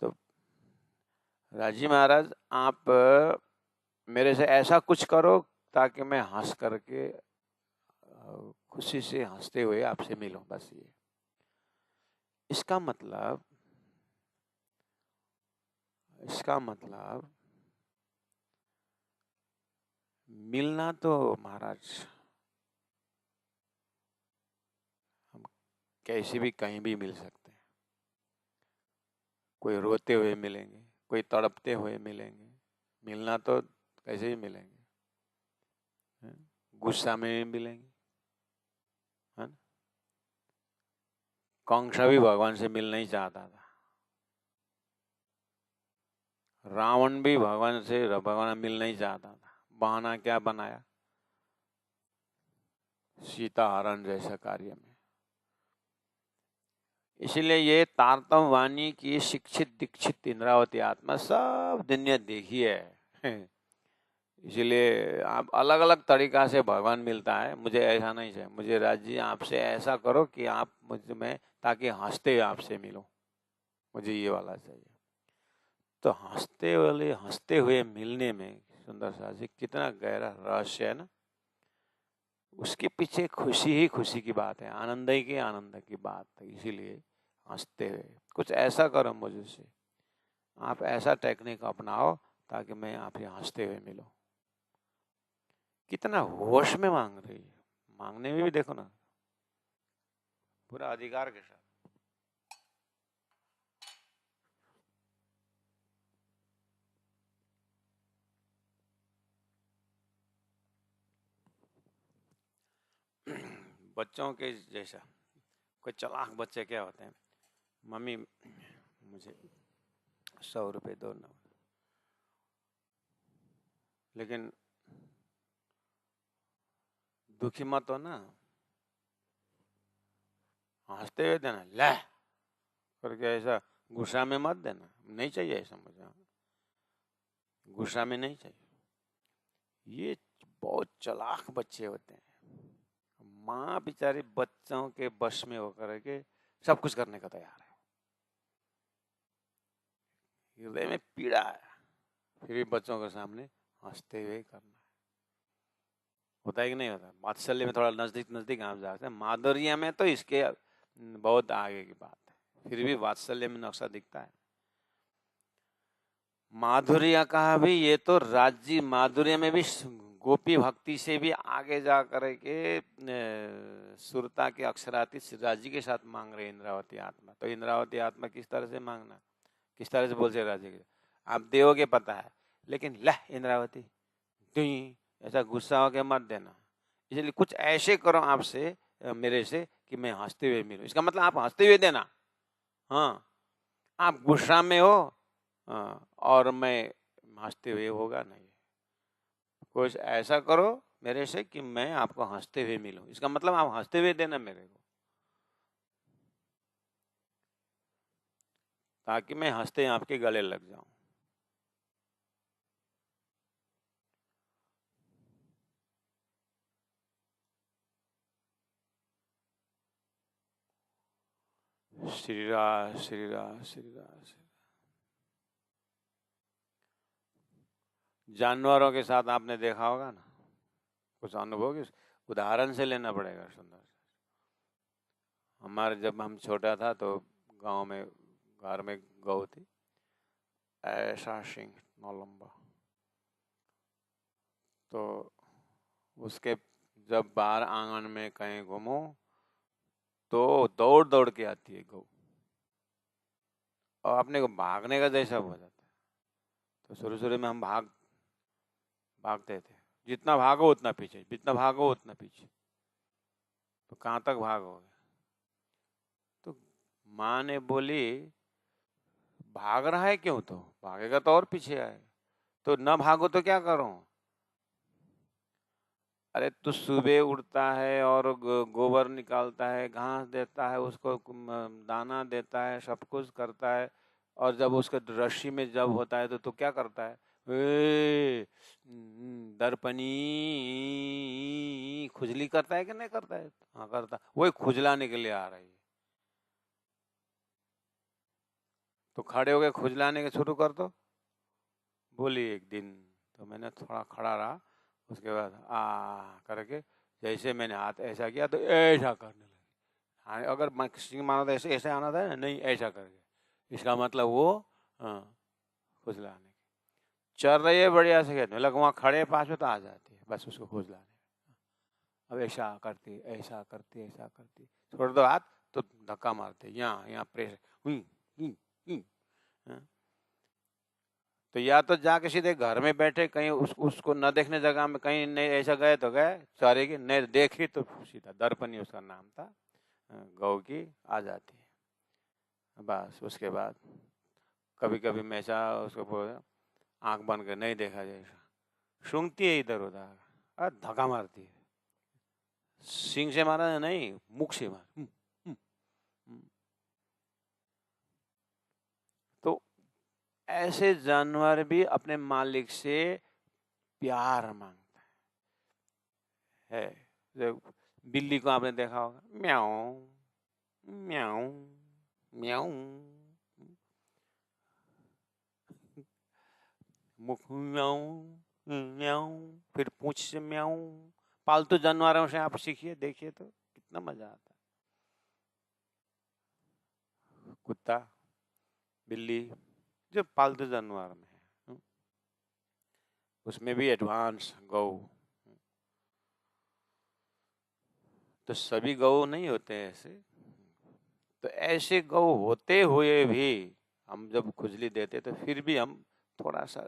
तो राजी महाराज आप मेरे से ऐसा कुछ करो ताकि मैं हंस करके खुशी से हंसते हुए आपसे मिलूं, बस ये। इसका मतलब मिलना तो महाराज हम कैसे भी कहीं भी मिल सकते हैं। कोई रोते हुए मिलेंगे, कोई तड़पते हुए मिलेंगे, मिलना तो कैसे भी मिलेंगे। गुस्सा में भी मिलेंगे, है ना। कंस भी भगवान से मिलना ही चाहता था, रावण भी भगवान मिलना ही चाहता था, बहाना क्या बनाया, सीता हरण जैसा कार्य में। इसलिए ये तारतम वाणी की शिक्षित दीक्षित इंद्रावती आत्मा सब दुनिया देखी है। इसलिए आप अलग अलग तरीका से भगवान मिलता है। मुझे ऐसा नहीं चाहिए, मुझे राज्य आपसे ऐसा करो कि आप मुझ में, ताकि हंसते हुए आपसे मिलो, मुझे ये वाला चाहिए। तो हंसते हुए मिलने में सुंदर सा जी कितना गहरा रहस्य है ना। उसके पीछे खुशी ही खुशी की बात है, आनंद ही की आनंद की बात है। इसीलिए हंसते हुए कुछ ऐसा करो मुझसे, आप ऐसा टेक्निक अपनाओ ताकि मैं आपसे हंसते हुए मिलूं। कितना होश में मांग रही है, मांगने में भी देखो ना पूरा अधिकार के साथ। बच्चों के जैसा। कोई चालाक बच्चे क्या होते हैं, मम्मी मुझे 100 रुपए दो ना, लेकिन दुखी मत हो ना, हंसते हुए देना, ले करके ऐसा गुस्सा में मत देना, नहीं चाहिए ऐसा मुझे, गुस्सा में नहीं चाहिए। ये बहुत चालाक बच्चे होते हैं। माँ बेचारी बच्चों के बस में होकर के सब कुछ करने का तैयार है, हृदय में पीड़ा है, फिर भी बच्चों के सामने हंसते हुए करना है। होता है कि नहीं होता? वात्सल्य में थोड़ा नजदीक नजदीक आप जाते हैं, माधुर्य में तो इसके बहुत आगे की बात है, फिर भी वात्सल्य में नक्शा दिखता है। माधुर्य का भी ये तो राज्य माधुर्य में भी गोपी भक्ति से भी आगे जा करके सुरता के अक्षरातीत राज्य के साथ मांग रहे इंद्रावती आत्मा। तो इंद्रावती आत्मा किस तरह से मांगना, किस तरह से बोल से राज्य के आप दोगे पता है, लेकिन लह इंद्रावती ऐसा गुस्सा होके मत देना। इसलिए कुछ ऐसे करो आपसे मेरे से कि मैं हंसते हुए मिलूं। इसका मतलब आप हंसते हुए देना। हाँ, आप गुस्सा में हो और मैं हंसते हुए होगा नहीं। कुछ ऐसा करो मेरे से कि मैं आपको हंसते हुए मिलूं। इसका मतलब आप हंसते हुए देना मेरे को, ताकि मैं हंसते आपके गले लग जाऊं। श्री राम श्री राम श्री राम। जानवरों के साथ आपने देखा होगा ना, कुछ अनुभव की उदाहरण से लेना पड़ेगा। सुंदर, हमारे जब हम छोटा था तो गांव में घर में गौ थी, ऐसा सिंह नौ लंबा, तो उसके जब बाहर आंगन में कहीं घूमो तो दौड़ दौड़ के आती है गौ, और अपने को भागने का जैसा हो जाता है। तो शुरू शुरू में हम भागते थे, जितना भागो उतना पीछे, जितना भागो उतना पीछे, तो कहाँ तक भागोगे। तो माँ ने बोली, भाग रहा है क्यों, तो भागेगा तो और पीछे आए, तो न भागो तो क्या करो। अरे तो सुबह उठता है और गोबर निकालता है, घास देता है, उसको दाना देता है, सब कुछ करता है, और जब उसके रस्सी में जब होता है तो क्या करता है, दर्पणी खुजली करता है कि नहीं करता है। हाँ करता, वही खुजलाने के लिए आ रही है, तो खड़े हो गए, खुजलाने के शुरू कर दो। बोली एक दिन तो मैंने थोड़ा खड़ा रहा, उसके बाद करके जैसे मैंने हाथ ऐसा किया तो ऐसा करने लगे। हाँ, अगर सिंह मानो तो ऐसे ऐसे आना था ना, नहीं ऐसा करके, इसका मतलब वो खुजलाने के चल रही है, बढ़िया से कहते लग, वहाँ खड़े पास में तो आ जाती है, बस उसको खुजलाने। अब ऐसा करती ऐसा करती ऐसा करती, छोड़ दो हाथ तो धक्का मारते, यहाँ यहाँ प्रेस, तो या तो जाके सीधे घर में बैठे कहीं उसको न देखने जगह में कहीं नहीं, ऐसा गए तो गए सारे की, नहीं देखी तो सीधा दर्पणी उसका नाम था, गौ की आ जाती है। बस उसके बाद कभी कभी मैं ऐसा उसको बोल, आंख बंद कर नहीं देखा जैसा, सूंघती है इधर उधर, धक्का मारती है, सींग से मारा नहीं, मुख से मार। तो ऐसे जानवर भी अपने मालिक से प्यार मांगता है। बिल्ली को आपने देखा होगा, म्याऊ म्याऊ म्याऊ, मुख म्याऊ म्याऊ, फिर पूंछ से म्याऊ। पालतू जानवरों से आप सीखिए, देखिए तो कितना मजा आता है। कुत्ता, बिल्ली, जो पालतू जानवर में है, उसमें भी एडवांस गौ। तो सभी गौ नहीं होते ऐसे, तो ऐसे गौ होते हुए भी हम जब खुजली देते तो फिर भी हम थोड़ा सा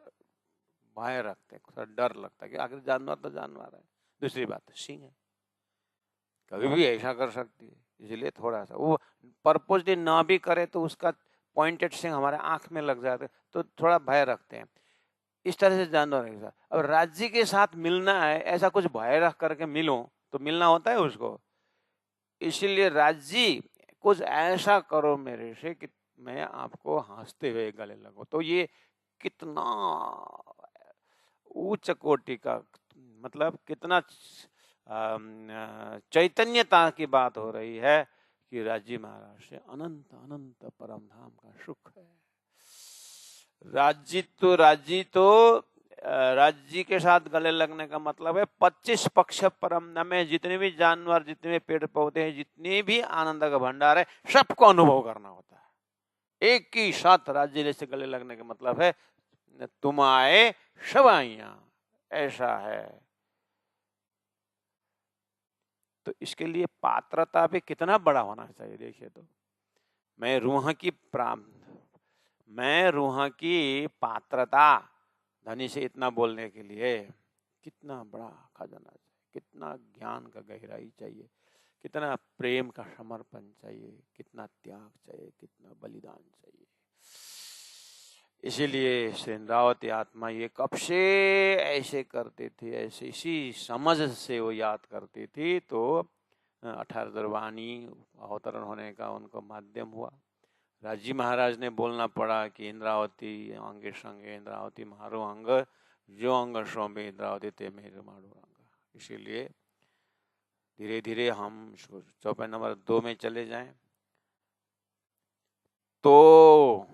भय रखते हैं, थोड़ा डर लगता है कि आखिर जानवर तो जानवर है। दूसरी बात सिंह है, कभी भी ऐसा कर सकती है, इसलिए थोड़ा सा वो पर्पजली ना भी करे तो उसका पॉइंटेड सिंह हमारे आंख में लग जाते तो थोड़ा भय रखते हैं। इस तरह से जानवर के साथ, अब राज्य के साथ मिलना है, ऐसा कुछ भय रख करके मिलो तो मिलना होता है उसको। इसीलिए राज्य कुछ ऐसा करो मेरे से कि मैं आपको हंसते हुए गले लगूं, तो ये कितना उच्च कोटि का, मतलब कितना चैतन्यता की बात हो रही है कि राज्य महाराज से अनंत अनंत परम धाम का सुख है। राज्य तो राज्य के साथ गले लगने का मतलब है 25 पक्ष परम में जितने भी जानवर, जितने भी पेड़ पौधे हैं, जितने भी आनंद का भंडार है, सबको अनुभव करना होता है। एक ही साथ राज्य से गले लगने का मतलब है तुम आए सब आइया, ऐसा है। तो इसके लिए पात्रता भी कितना बड़ा होना चाहिए, देखिए तो मैं रूह की पात्रता धनी से इतना बोलने के लिए कितना बड़ा खजाना चाहिए, कितना ज्ञान का गहराई चाहिए, कितना प्रेम का समर्पण चाहिए, कितना त्याग चाहिए, कितना बलिदान चाहिए। इसीलिए श्रीरावती आत्मा ये कब से ऐसे करती थी, ऐसे इसी समझ से वो याद करती थी, तो 18 वाणी अवतरण होने का उनको माध्यम हुआ। राजी महाराज ने बोलना पड़ा कि इंद्रावती अंगे संगे इंद्रावती मारो अंग, जो अंग सौंपे इंद्रावती ते मेरे मारो अंग। इसीलिए धीरे धीरे हम चौपाई नंबर 2 में चले जाएं। तो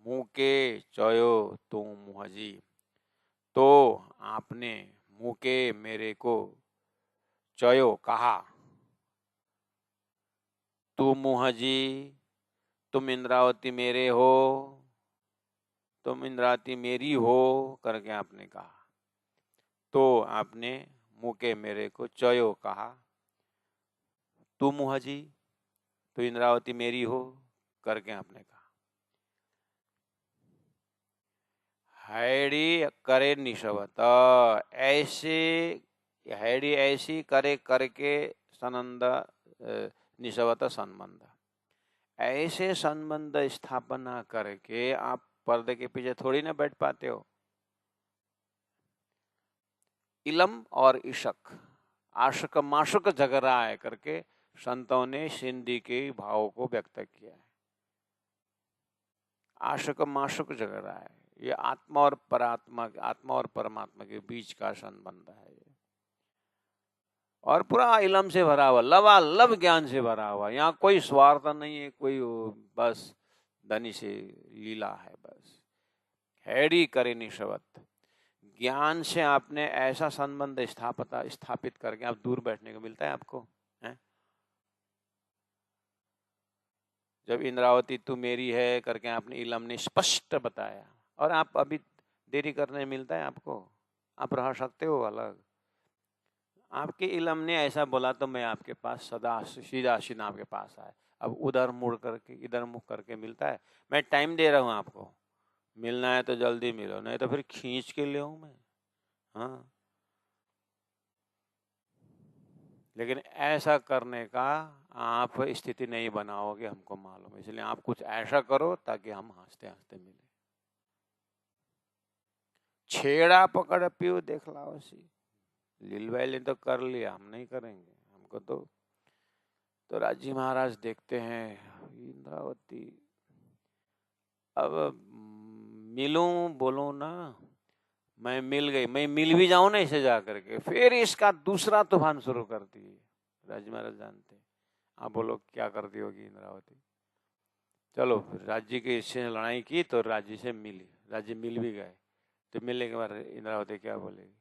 मुके चयो तू मुहजी, तो आपने मुके मेरे को चयो कहा, तू मुहजी, तुम इंद्रावती मेरे हो, तुम इंद्रावती मेरी हो करके आपने कहा। तो आपने मुके मेरे को चयो कहा, तू मुहजी, तो इंद्रावती मेरी हो करके आपने कहा। हैडी करे निशवत, ऐसे हैडी ऐसी करे करके सनंद निशवत संबंध, ऐसे संबंध स्थापना करके आप पर्दे के पीछे थोड़ी ना बैठ पाते हो। इलम और इशक, आशक माशुक झगड़ा है करके संतों ने सिंधी के भाव को व्यक्त किया है। आशक माशुक झगड़ा है, ये आत्मा और परात्मा, आत्मा और परमात्मा के बीच का संबंध है और पूरा इलम से भरा हुआ, लबालब ज्ञान से भरा हुआ। यहाँ कोई स्वार्थ नहीं है, कोई बस धनी से लीला है बस। हैडी करे निशवत, ज्ञान से आपने ऐसा संबंध स्थापित करके आप दूर बैठने को मिलता है आपको है? जब इंद्रावती तू मेरी है करके आपने इलम ने स्पष्ट बताया और आप अभी देरी करने मिलता है आपको, आप रह सकते हो अलग। आपके इलम ने ऐसा बोला तो मैं आपके पास सदा सीधा सीधा आपके पास आए। अब उधर मुड़ करके इधर मुख करके मिलता है। मैं टाइम दे रहा हूँ आपको, मिलना है तो जल्दी मिलो, नहीं तो फिर खींच के ले मैं। हाँ, लेकिन ऐसा करने का आप स्थिति नहीं बनाओगे, हमको मालूम है। इसलिए आप कुछ ऐसा करो ताकि हम हंसते हंसते मिले। छेड़ा पकड़ पियो देख लाओ सी, लीलवाई ने तो कर लिया, हम नहीं करेंगे। हमको तो राजी महाराज देखते हैं इंद्रावती, अब मिलूं बोलूं ना, मैं मिल गई, मैं मिल भी जाऊं ना इसे जा करके, फिर इसका दूसरा तूफान शुरू कर दिए। राजी महाराज जानते, आप बोलो क्या कर दी होगी इंद्रावती। चलो राज्य के इससे लड़ाई की तो राज्य से मिली, राज्य मिल भी गए। तो मिलने के बाद इंद्रावती क्या बोलेगी,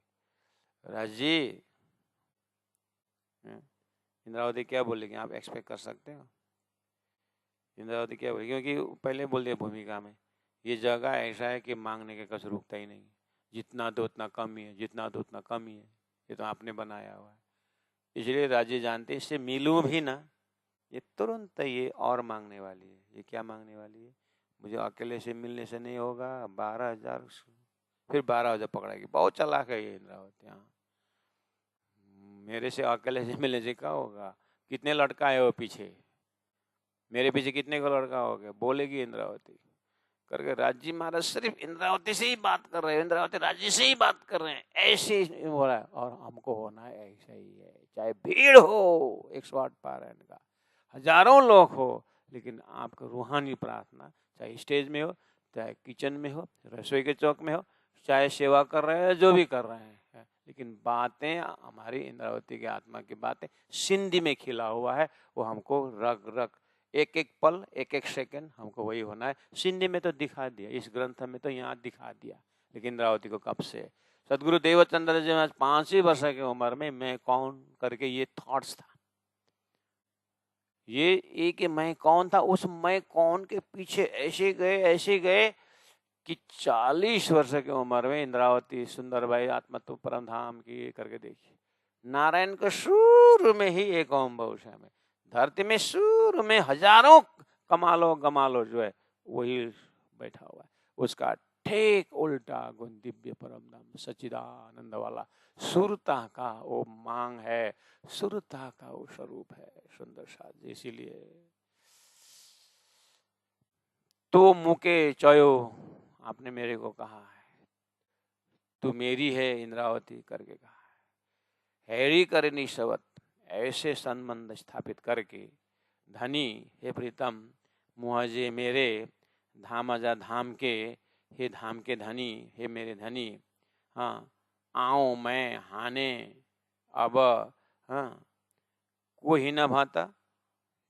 राज्य, इंद्रावती क्या बोलेगी आप एक्सपेक्ट कर सकते हो। इंद्रावती क्या बोलेगी, क्योंकि पहले बोल दिया भूमिका में, ये जगह ऐसा है कि मांगने के कस रुकता ही नहीं, जितना दो उतना कम ही है, जितना दो उतना कम ही है, ये तो आपने बनाया हुआ है। इसलिए राज्य जानते इससे मिलूं भी ना, ये तुरंत ये और मांगने वाली है। ये क्या मांगने वाली है, मुझे अकेले से मिलने से नहीं होगा, 12,000, फिर 12,000 पकड़ाएगी। बहुत चालाक है ये इंद्रावती। हाँ, मेरे से अकेले से मिलने से क्या होगा, कितने लड़का है वो पीछे, मेरे पीछे कितने को लड़का हो गया, बोलेगी इंद्रावती करके। राज्य महाराज सिर्फ इंद्रावती से ही बात कर रहे हैं, इंद्रावती राज्य से ही बात कर रहे हैं, ऐसे ही हो रहा है। और हमको होना है ऐसा ही है, चाहे भीड़ हो 108 पारायण का, हजारों लोग हो, लेकिन आपका रूहानी प्रार्थना, चाहे स्टेज में हो, चाहे किचन में हो, रसोई के चौक में हो, चाहे सेवा कर रहे हैं, जो भी कर रहे हैं, लेकिन बातें हमारी इंद्रावती की आत्मा की बातें सिंधी में खिला हुआ है। वो हमको रग रग एक एक पल एक एक सेकंड हमको वही होना है। सिंधी में तो दिखा दिया, इस ग्रंथ में तो यहाँ दिखा दिया, लेकिन इंद्रावती को कब से। सदगुरु देवचंद्र जी महाराज 5 ही वर्ष की उम्र में मैं कौन करके ये थॉट्स था, ये एक मैं कौन था, उस मैं कौन के पीछे ऐसे गए कि 40 वर्ष की उम्र में इंद्रावती सुंदरबाई आत्मत्व परम धाम की करके देखिए। नारायण को शुरू में ही एक ओम बहुशा में, धरती में शुरू में हजारों कमालो गमालो जो है वही बैठा हुआ है, उसका ठीक उल्टा गुण दिव्य परम धाम सच्चिदानंद वाला सुरता का वो मांग है, सुरता का वो स्वरूप है सुंदर साज। इसीलिए तो मुके चयो, आपने मेरे को कहा है तू मेरी है इंद्रावती करके कहा है। हैरी करनी शवत, ऐसे संबंध स्थापित करके धनी हे प्रीतम मुहजे मेरे, धामजा धाम के, हे धाम के धनी, हे मेरे धनी, हाँ आओ मैं हाने अब, हाँ कोई न भाता,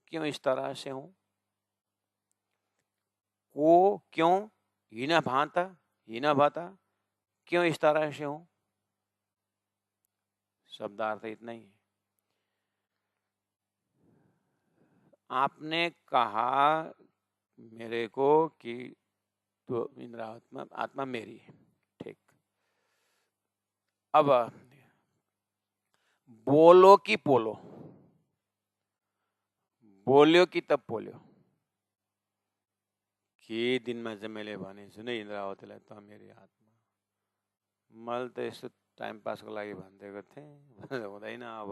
क्यों इस तरह से हूँ। को क्यों हीना भांता हीना भाता, क्यों इस तरह से हूं। शब्दार्थ इतना ही है। आपने कहा मेरे को कि तो इंद्रात्मा आत्मा मेरी है, ठीक। अब बोलो कि पोलो, बोल्यो कि तब पोल्यो कि दिनमा चाहिँ मैले भनेछु नै इन्द्रावतीलाई त मेरी आत्मा। मैले त यस्तो टाइम पासको लागि भनिदिएको थिएँ, हुँदैन। अब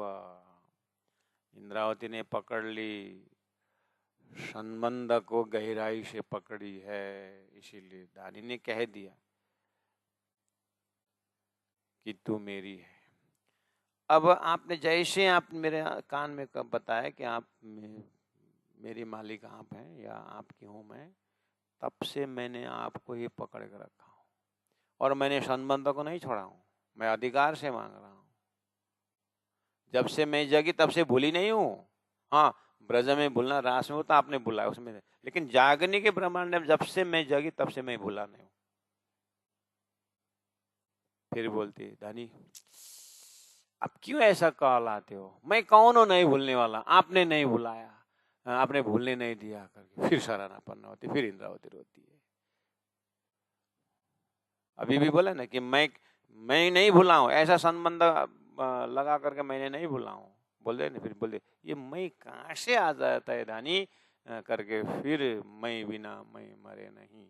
इंद्रावती ने पकड़ ली, संबंध को गहराई से पकड़ी है, इसीलिए धानी ने कह दिया कि तू मेरी है। अब आपने जैसे आप मेरे कान में कब बताया कि आप मेरी मालिक आप हैं या आपकी हूं मैं, तब से मैंने आपको ही पकड़ के रखा हूं और मैंने संबंध को नहीं छोड़ा हूं, मैं अधिकार से मांग रहा हूं। जब से मैं जगी तब से भूली नहीं हूं। हाँ, ब्रज में भूलना, रास में तो आपने भूला उसमें, लेकिन जागने के ब्रह्मांड में जब से मैं जगी तब से मैं भूला नहीं हूं। फिर बोलती धनी अब क्यों ऐसा कॉल आते हो, मैं कौन हूं नहीं भूलने वाला, आपने नहीं भुलाया, आपने भूलने नहीं दिया करके फिर शरणापन्न होती, फिर इंद्रावती रोती है। अभी भी बोला ना कि मैं नहीं भूला हूं, ऐसा संबंध लगा करके मैंने नहीं भूला हूं। बोल दे ना, फिर बोल दे ये मैं कहां से आ जाता है धानी करके, फिर मैं बिना मैं मरे नहीं,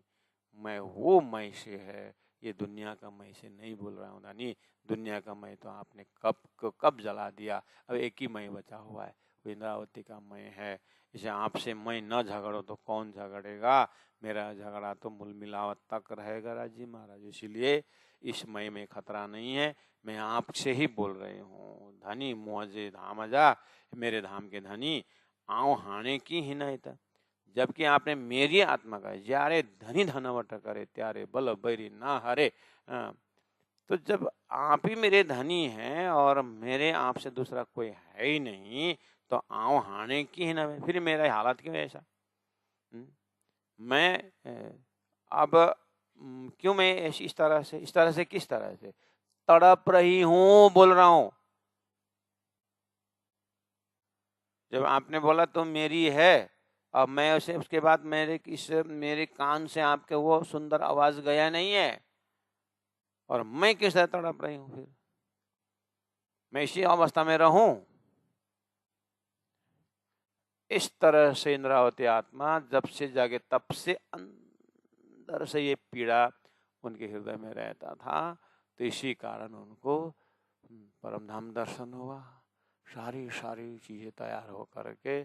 मैं वो मैं से है, ये दुनिया का मैं से नहीं बोल रहा हूँ धानी। दुनिया का मैं तो आपने कब जला दिया, अब एक ही मैं बचा हुआ है, इंद्रावती का मैं है। इसे आपसे मैं न झगड़ो तो कौन झगड़ेगा, मेरा झगड़ा तो मूल मिलावट तक रहेगा राजी महाराज। इसीलिए इस मय में खतरा नहीं है, मैं आपसे ही बोल रही हूँ। धनी मुझे धाम जा, मेरे धाम के धनी आओ हाने की ही नहीं था। जबकि आपने मेरी आत्मा का जारे धनी धनवट करे त्यारे बल बैरी ना हरे। तो जब आप ही मेरे धनी हैं और मेरे आपसे दूसरा कोई है ही नहीं, तो आओ हाने की ही ना, फिर मेरा हालत क्यों ऐसा। मैं अब क्यों मैं इस तरह से किस तरह से तड़प रही हूं बोल रहा हूं। जब आपने बोला तो मेरी है, अब मैं उसे उसके बाद मेरे कान से आपके वो सुंदर आवाज गया नहीं है, और मैं किस तरह तड़प रही हूं, फिर मैं इसी अवस्था में रहूं। इस तरह से इंद्रावती आत्मा जब से जागे तब से अंदर से ये पीड़ा उनके हृदय में रहता था। तो इसी कारण उनको परम धाम दर्शन हुआ, सारी चीजें तैयार हो करके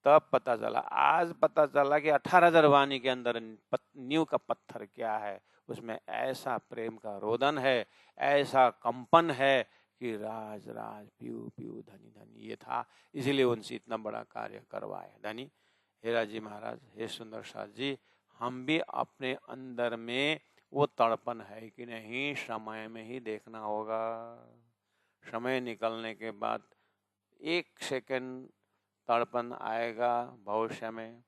तब पता चला। आज पता चला कि 18,000 वाणी के अंदर नींव का पत्थर क्या है, उसमें ऐसा प्रेम का रोदन है, ऐसा कंपन है कि राज राज पीऊ पीऊ धनी धनी ये था। इसीलिए उनसे इतना बड़ा कार्य करवाए धनी। हेरा जी महाराज, हे सुंदर साथ जी, हम भी अपने अंदर में वो तड़पन है कि नहीं, समय में ही देखना होगा। समय निकलने के बाद 1 सेकंड तड़पन आएगा भविष्य में,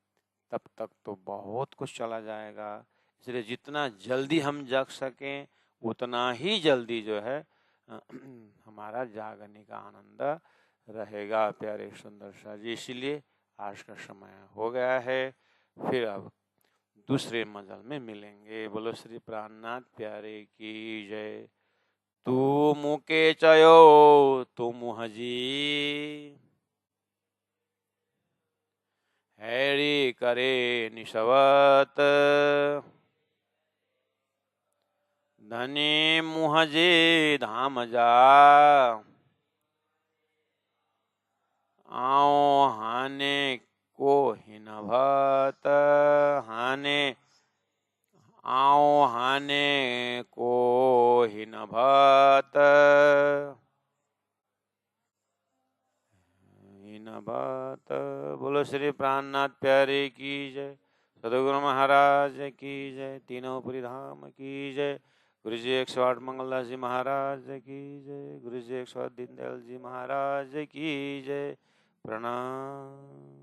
तब तक तो बहुत कुछ चला जाएगा। इसलिए जितना जल्दी हम जग सकें उतना ही जल्दी जो है हमारा जागने का आनंद रहेगा। प्यारे सुंदर सा जी, इसीलिए आज का समय हो गया है, फिर अब दूसरे मंजल में मिलेंगे। बोलो श्री प्राणनाथ प्यारे की जय। तू मुके चयो तुम हजी, हैरी करे निशवत, धनी मुहजे धाम जा, आओ हाने को हिनभत, हाने आओ हाने को हिनभत, हिनभत। बोलो श्री प्राणनाथ प्यारे की जय, सदगुरु महाराज की जय, तीनों पुरी धाम की जय, गुरु जी 108 मंगलदास जी महाराज की जय, गुरु जी 108 दीनदयाल जी महाराज की जय। प्रणाम।